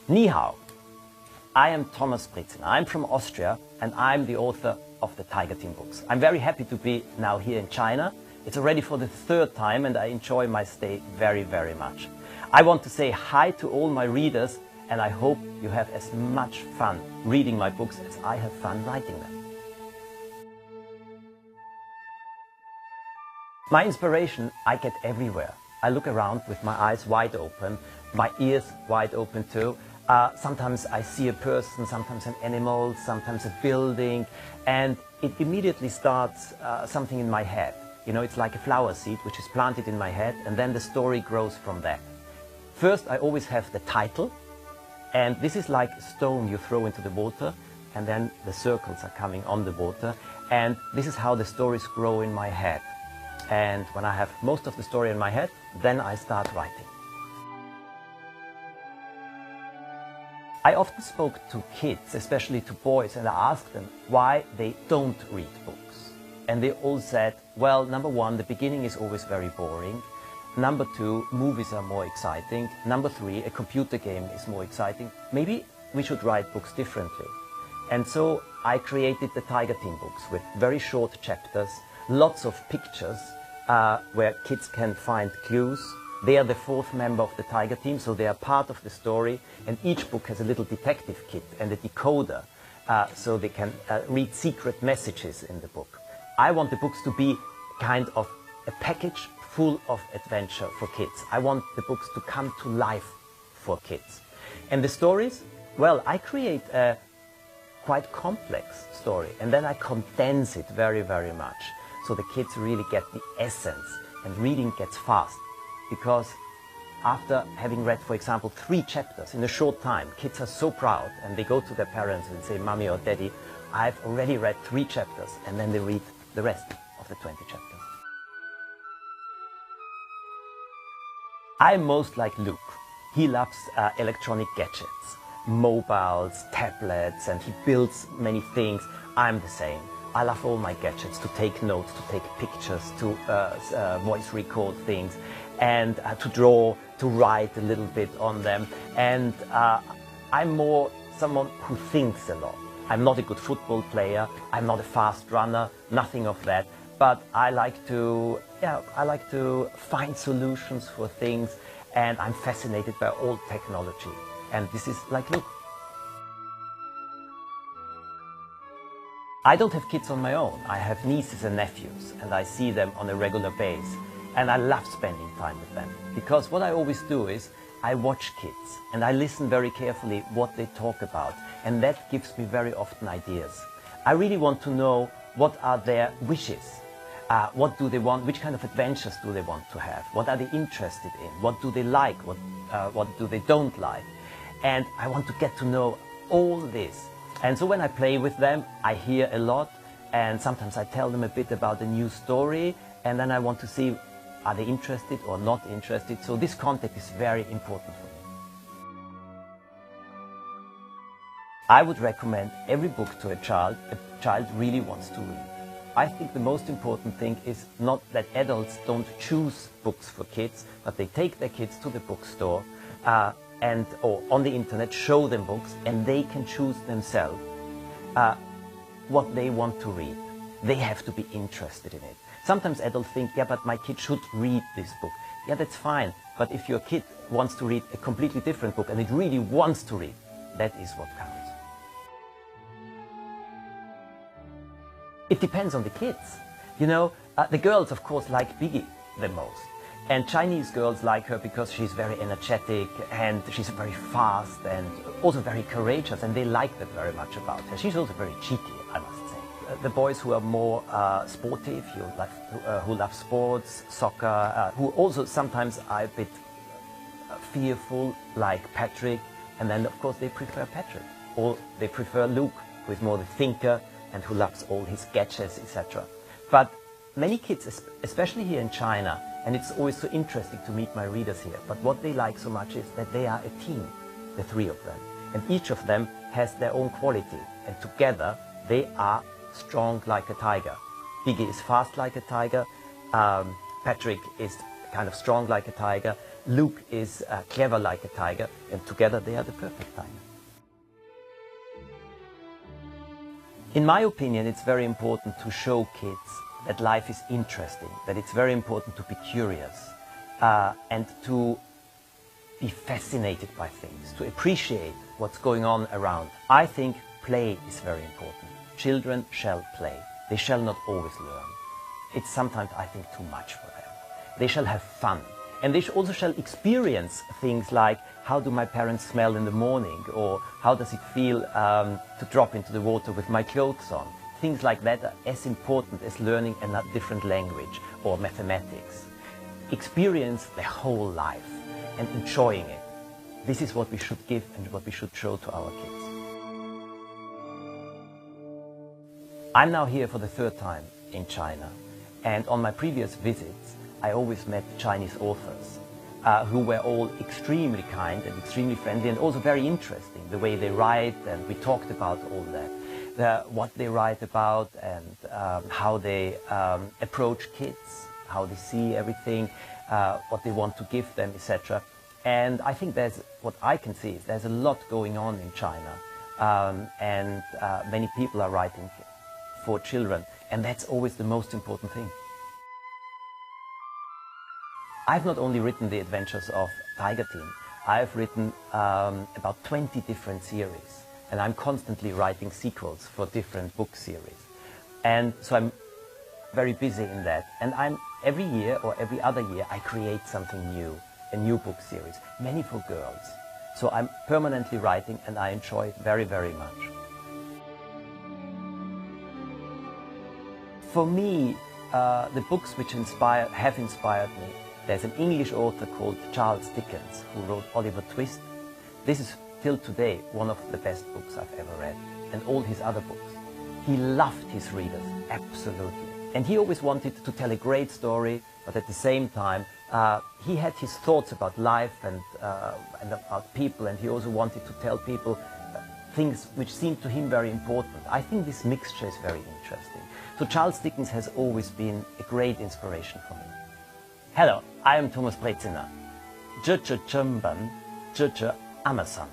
Ni hao. I am Thomas Britzen. I'm from Austria and I'm the author of the Tiger Team books. I'm very happy to be now here in China. It's already for the third time and I enjoy my stay very, very much. I want to say hi to all my readers and I hope you have as much fun reading my books as I have fun writing them. My inspiration I get everywhere. I look around with my eyes wide open, my ears wide open too. Sometimes I see a person, sometimes an animal, sometimes a building, and it immediately starts something in my head. You know, it's like a flower seed which is planted in my head and then the story grows from that. First, I always have the title, and this is like a stone you throw into the water and then the circles are coming on the water, and this is how the stories grow in my head. And when I have most of the story in my head, then I start writing. I often spoke to kids, especially to boys, and I asked them why they don't read books. And they all said, well, number one, the beginning is always very boring. Number two, movies are more exciting. Number three, a computer game is more exciting. Maybe we should write books differently. And so I created the Tiger Team books with very short chapters, lots of pictures where kids can find clues. They are the fourth member of the Tiger Team, so they are part of the story, and each book has a little detective kit and a decoder, so they can read secret messages in the book. I want the books to be kind of a package full of adventure for kids. I want the books to come to life for kids. And the stories, well, I create a quite complex story, and then I condense it very, very much, so the kids really get the essence, and reading gets fast. Because after having read, for example, 3 chapters in a short time, kids are so proud and they go to their parents and say, Mommy or Daddy, I've already read 3 chapters, and then they read the rest of the 20 chapters. I'm most like Luke. He loves electronic gadgets, mobiles, tablets, and he builds many things. I'm the same. I love all my gadgets, to take notes, to take pictures, to voice record things, and to draw, to write a little bit on them. And I'm more someone who thinks a lot. I'm not a good football player, I'm not a fast runner, nothing of that. But I like to find solutions for things, and I'm fascinated by old technology. And this is like Luke. I don't have kids on my own. I have nieces and nephews, and I see them on a regular basis. And I love spending time with them. Because what I always do is, I watch kids, and I listen very carefully what they talk about. And that gives me very often ideas. I really want to know what are their wishes. What do they want? Which kind of adventures do they want to have? What are they interested in? What do they like? What do they don't like? And I want to get to know all this. And so when I play with them, I hear a lot, and sometimes I tell them a bit about a new story, and then I want to see, are they interested or not interested? So this contact is very important for me. I would recommend every book to a child really wants to read. I think the most important thing is not that adults don't choose books for kids, but they take their kids to the bookstore or on the internet, show them books, and they can choose themselves what they want to read. They have to be interested in it. Sometimes adults think, yeah, but my kid should read this book. Yeah, that's fine. But if your kid wants to read a completely different book and it really wants to read, that is what counts. It depends on the kids. You know, the girls, of course, like Biggie the most. And Chinese girls like her because she's very energetic and she's very fast and also very courageous, and they like that very much about her. She's also very cheeky, I must say. The boys who are more sportive, who love sports, soccer, who also sometimes are a bit fearful, like Patrick, and then of course they prefer Patrick. Or they prefer Luke, who is more the thinker and who loves all his gadgets, etc. But many kids, especially here in China, and it's always so interesting to meet my readers here, but what they like so much is that they are a team, the 3 of them. And each of them has their own quality, and together they are strong like a tiger. Biggie is fast like a tiger, Patrick is kind of strong like a tiger. Luke is clever like a tiger, and together they are the perfect tiger. In my opinion, it's very important to show kids that life is interesting, that it's very important to be curious, and to be fascinated by things, to appreciate what's going on around. I think play is very important. Children shall play. They shall not always learn. It's sometimes, I think, too much for them. They shall have fun. And they also shall experience things like, how do my parents smell in the morning? Or how does it feel to drop into the water with my clothes on? Things like that are as important as learning a different language or mathematics. Experience their whole life and enjoying it. This is what we should give and what we should show to our kids. I'm now here for the third time in China, and on my previous visits I always met Chinese authors who were all extremely kind and extremely friendly and also very interesting, the way they write, and we talked about all that, what they write about and how they approach kids, how they see everything, what they want to give them, etc. And I think what I can see is there's a lot going on in China, and many people are writing for children, and that's always the most important thing. I've not only written the adventures of Tiger Team, I've written about 20 different series, and I'm constantly writing sequels for different book series. And so I'm very busy in that, and every year or every other year I create something new, a new book series, many for girls. So I'm permanently writing, and I enjoy it very, very much. For me, the books which have inspired me, there's an English author called Charles Dickens who wrote Oliver Twist. This is till today one of the best books I've ever read, and all his other books. He loved his readers, absolutely. And he always wanted to tell a great story, but at the same time he had his thoughts about life and about people, and he also wanted to tell people things which seemed to him very important. I think this mixture is very interesting. So Charles Dickens has always been a great inspiration for me. Hello, I am Thomas Brezina. Amazon.